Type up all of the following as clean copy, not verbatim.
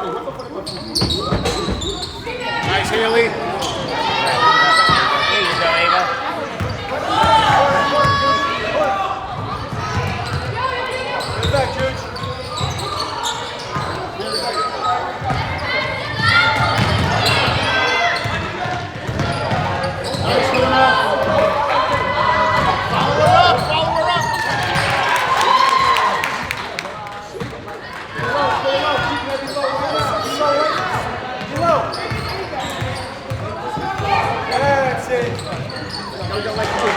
Nice, Haley. There you go, Ava. Good back, Juge. Nice, Luna. Follow her up, follow her up. Stay low, keep heavy low right now. Be low right now. Be low. That's it. Now we got like two.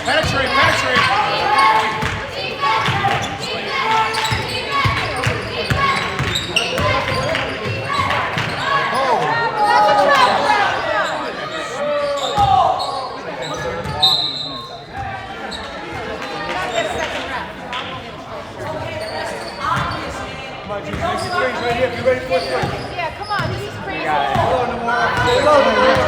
Penetrate, penetrate. Come on, Juice, make it straight right here. Be ready for it. Yeah, come on, this is crazy. Hold on, Namora. Stay low, Namora.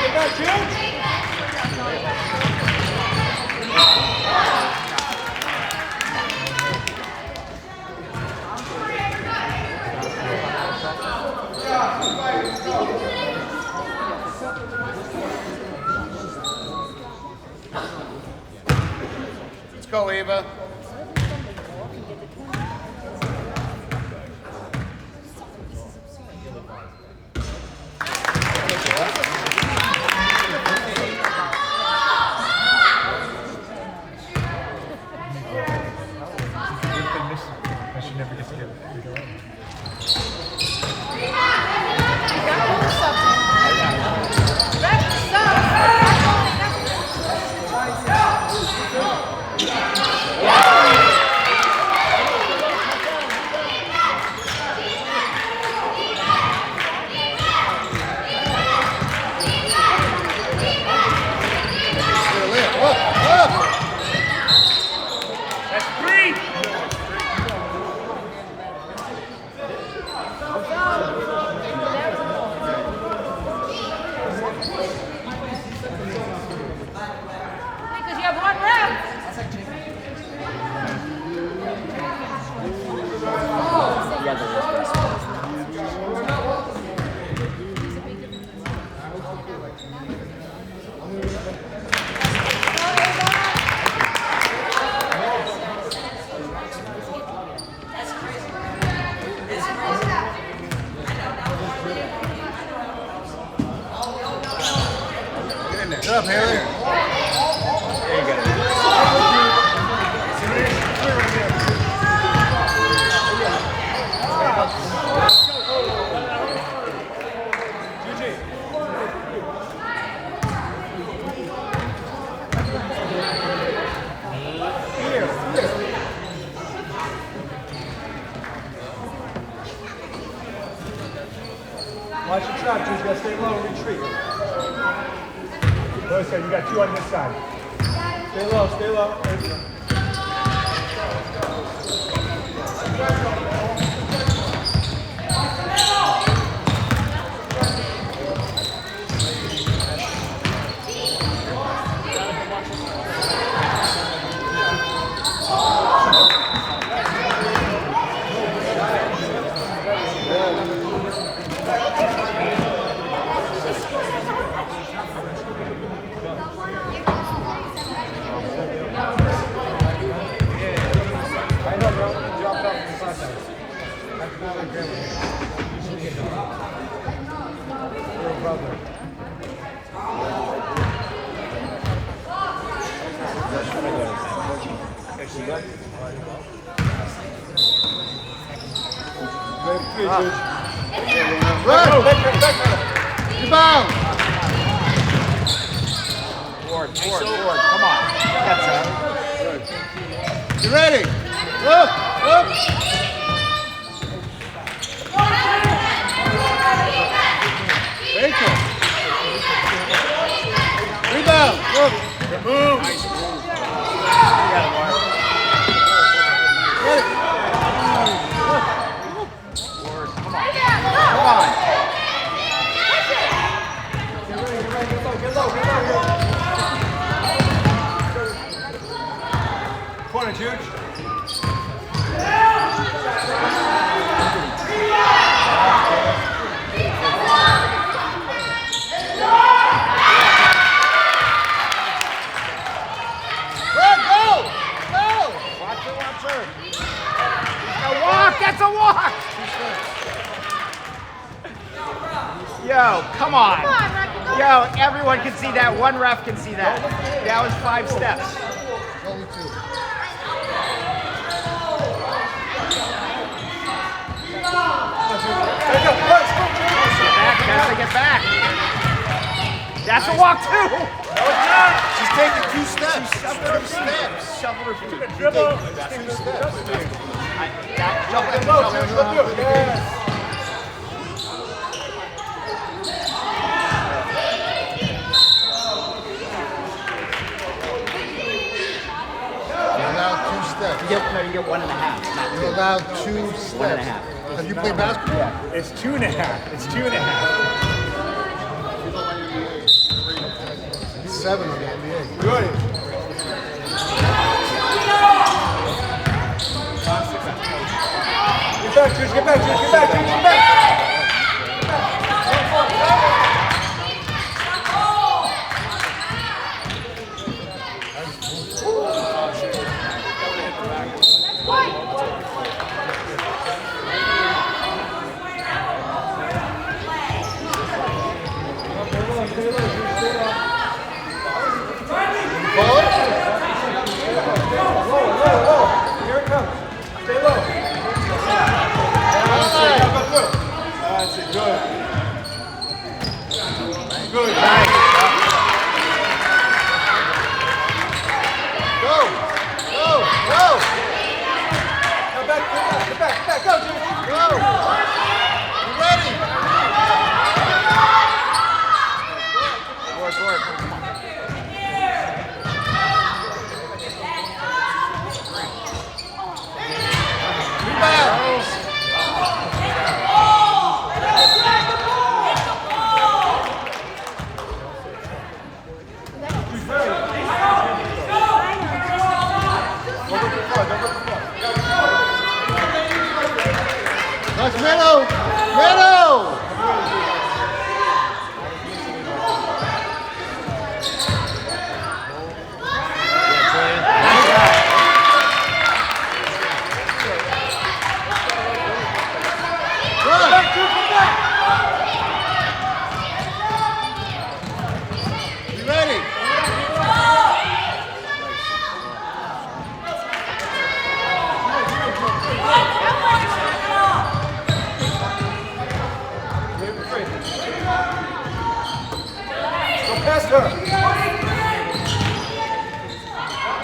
Get back, Juge. Let's go, Ava. I should never get to get it. That's three. Because you have one rep. Get in there. Good up, Haley. There you go. Watch your shot, Juice. You gotta stay low and retreat. Boy, you got two on this side. Stay low, stay low. There you go. I know, bro. Dropped off the Rebound. Forward. Come on. That's up. You ready? Look. Baker. Rebound. Look. Move. Nice move. You got it, Mark. Get it. Forward. Come on. Come on. Get low. Corner, Juge. That's a walk! Yo, come on. Come on, Rocky, go. Yo, everyone can see that. One ref can see that. That was 5 steps. Only 2. Get back. That's a walk too. She's taking 2 steps. Shoveled her feet. Dribble. You're allowed 2 steps. You get 1.5. Not You're allowed 2 steps. 1.5. Have you played basketball? It's 2.5. It's 2.5. 7 in the NBA. Good. Get back, Juge. Here it comes. Stay low. That's it. Good. Good. Go. Get back. Go, Juge. Go. You ready? Forward. Rebound. That's Meadow. You ready? Go past her.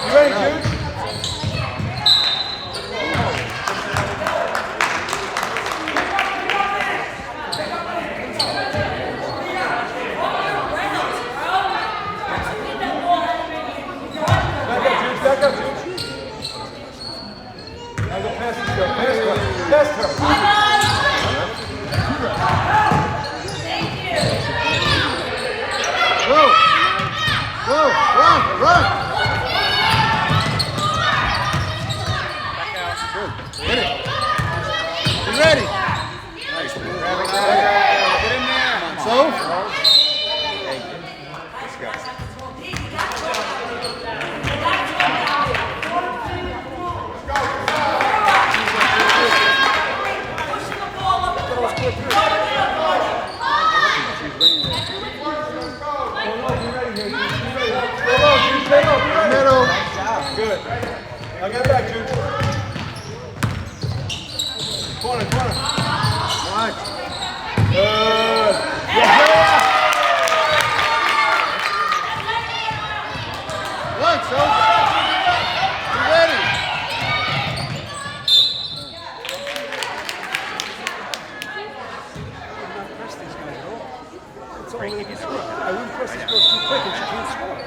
You ready, Juge? Back up, Juge. Now go past her. Go. Run. Hit it. You ready? Nice. Grab it. Get in there. So? Let's go. I'll get back, Jude. Corner, corner. Watch. Good. Once, so. You ready? It's only if you score. I wouldn't press this girl too quick and she can't score.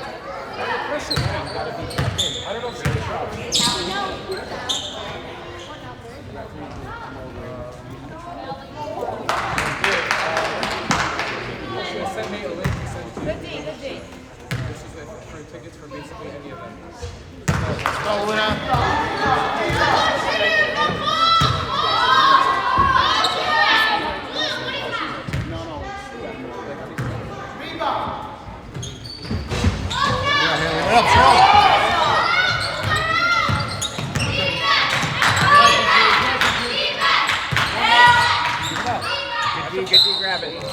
I would press it. You gotta be tucked in. I don't know if she's Send me a link to send to Good D, good D. this is it for tickets for basically any event. Go, winner. Good D, grab it.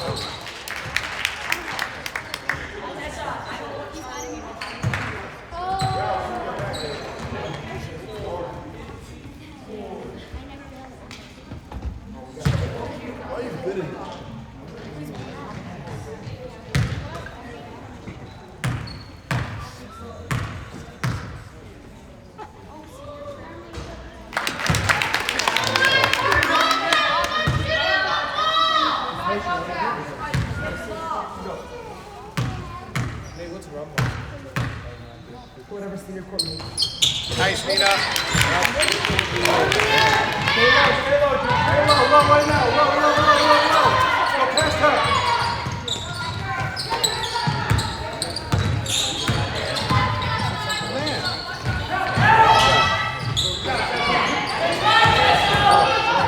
Hey, what's wrong? whatever senior court means. Nice, Nina. Stay low, Jude. Stay low. Low right now. Low. Go past her.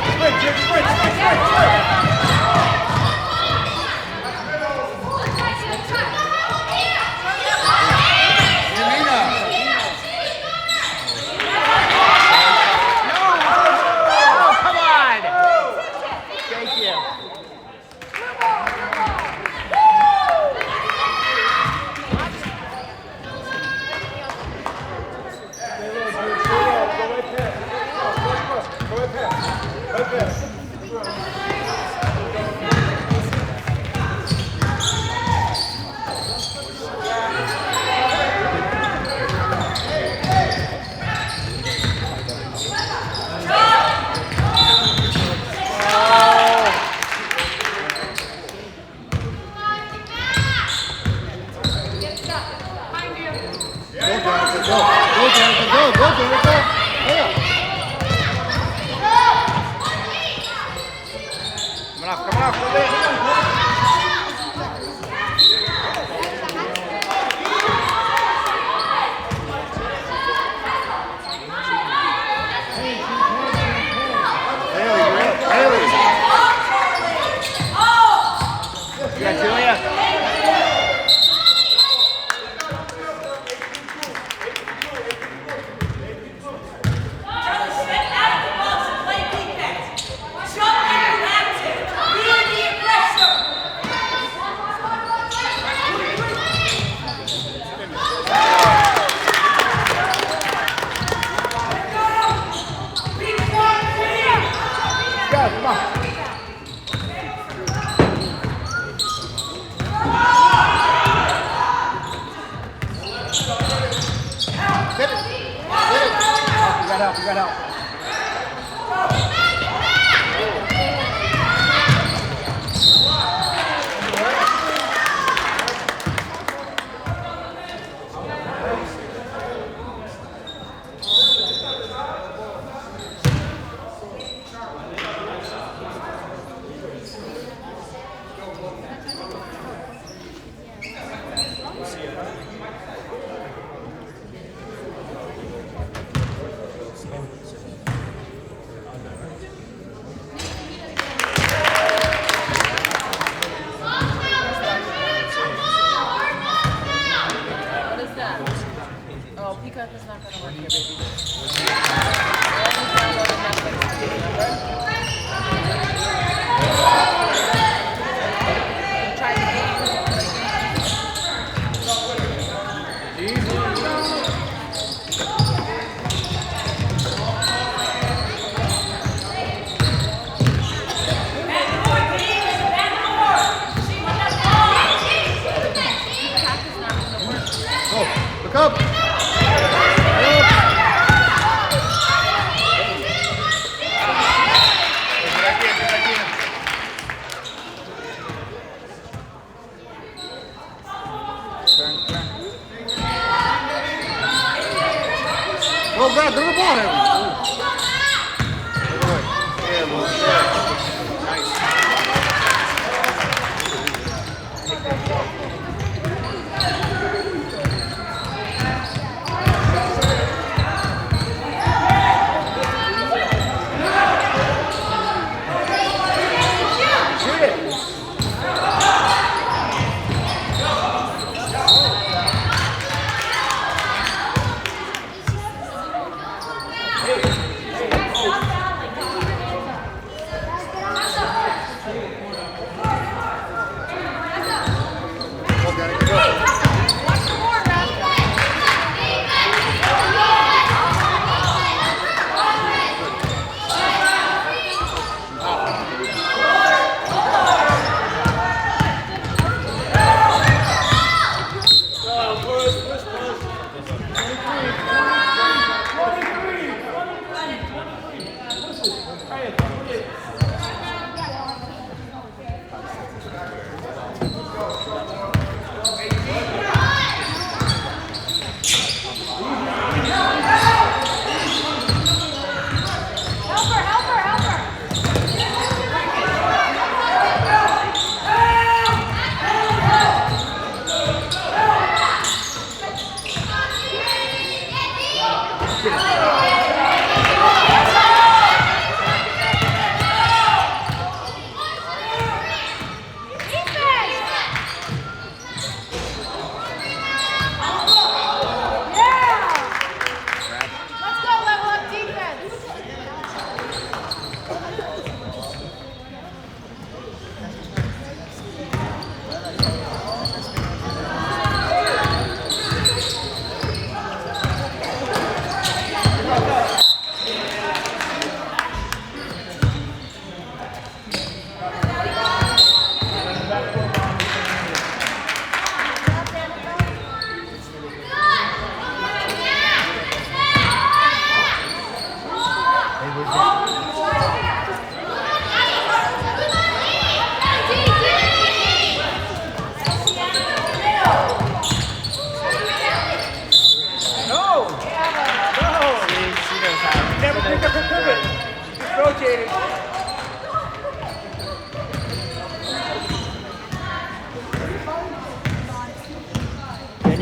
Sprint, Jude. Sprint. Oh, come on. Thank you. Stay low, Jude. Stay low. Go right past. Go right past. Right past. Come on, come on. Yeah, Julia. Yeah, come on. Hit it. Hit it. Oh, you got help. You got help.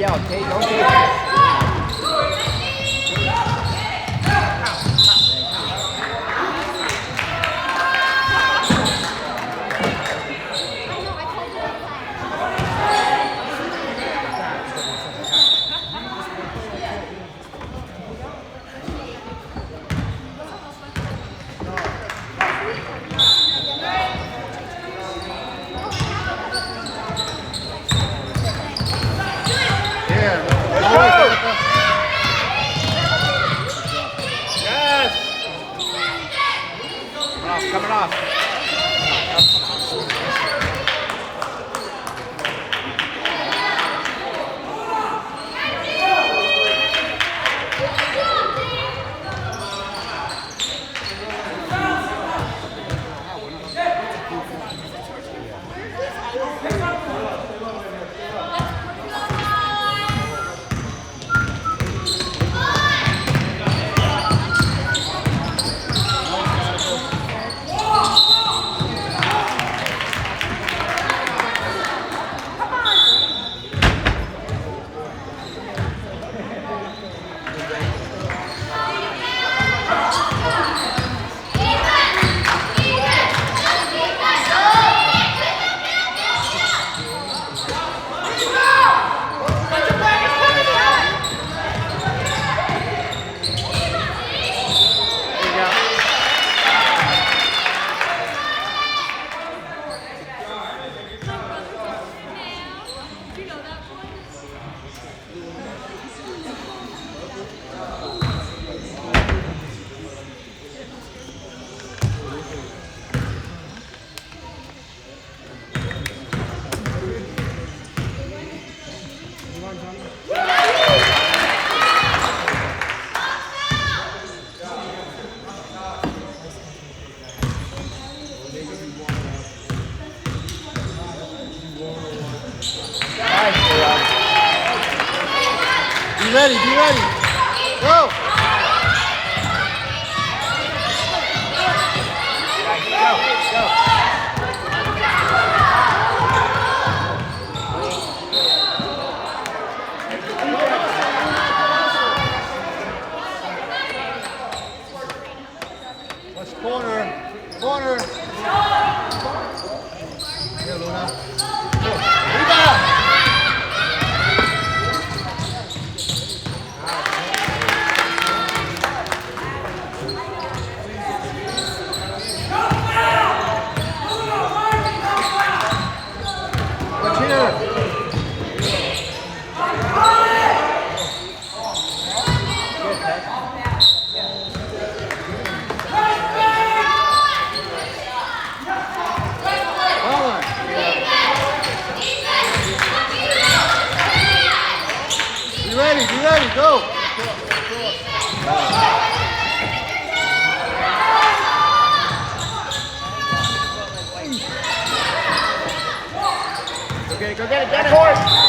yell. Okay, don't take it. Coming off. Be ready, be ready. Go. Let's corner. Corner. Here, Luna. Rebound. Be ready, go! Okay, go get it, Dennis!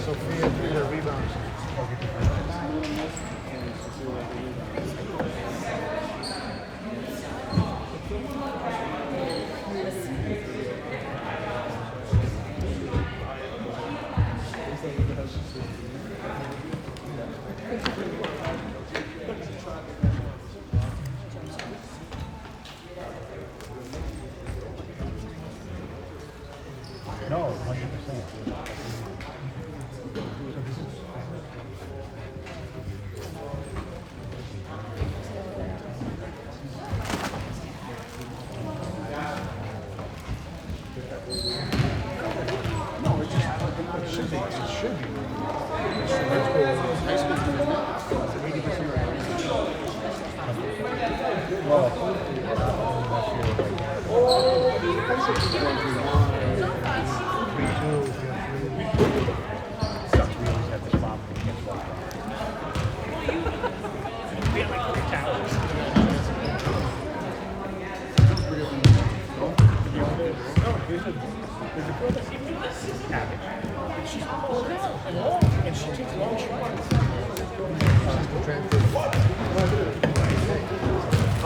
Sophia, 3 of rebounds. No, 100%.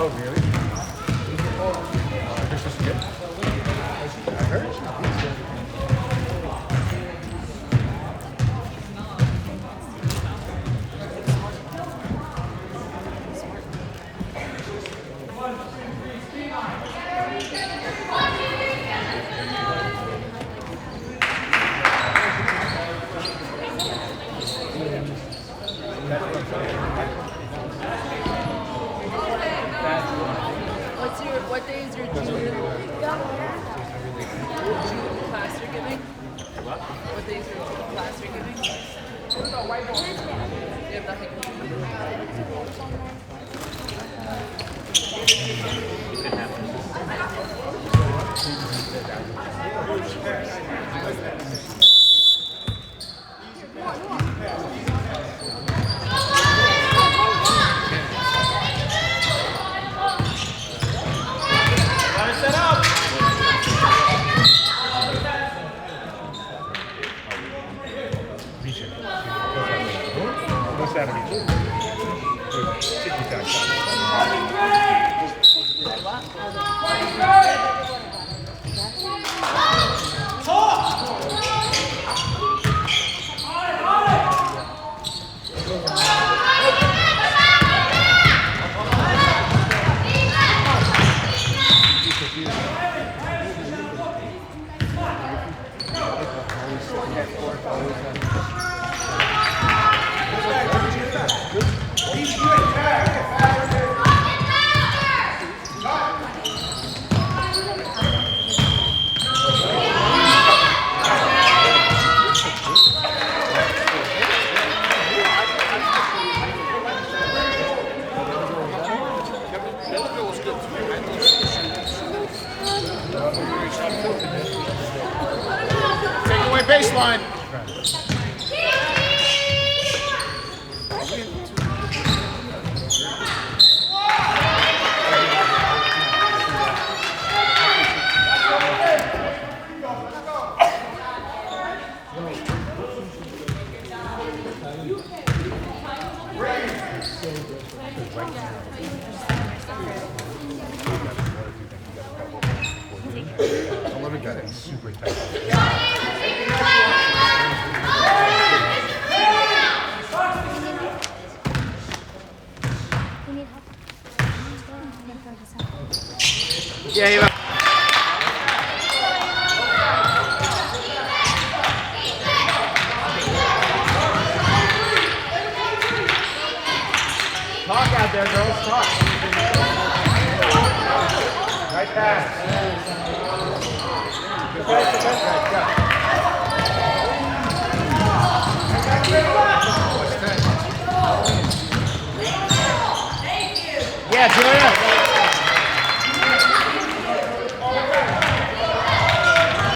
Oh, really? This is good. I heard. What day is your junior class you're giving? What day is your junior class you're giving? You have nothing. Takeaway baseline. Super tight. Yeah, you talk out there, girls. Talk. Right pass.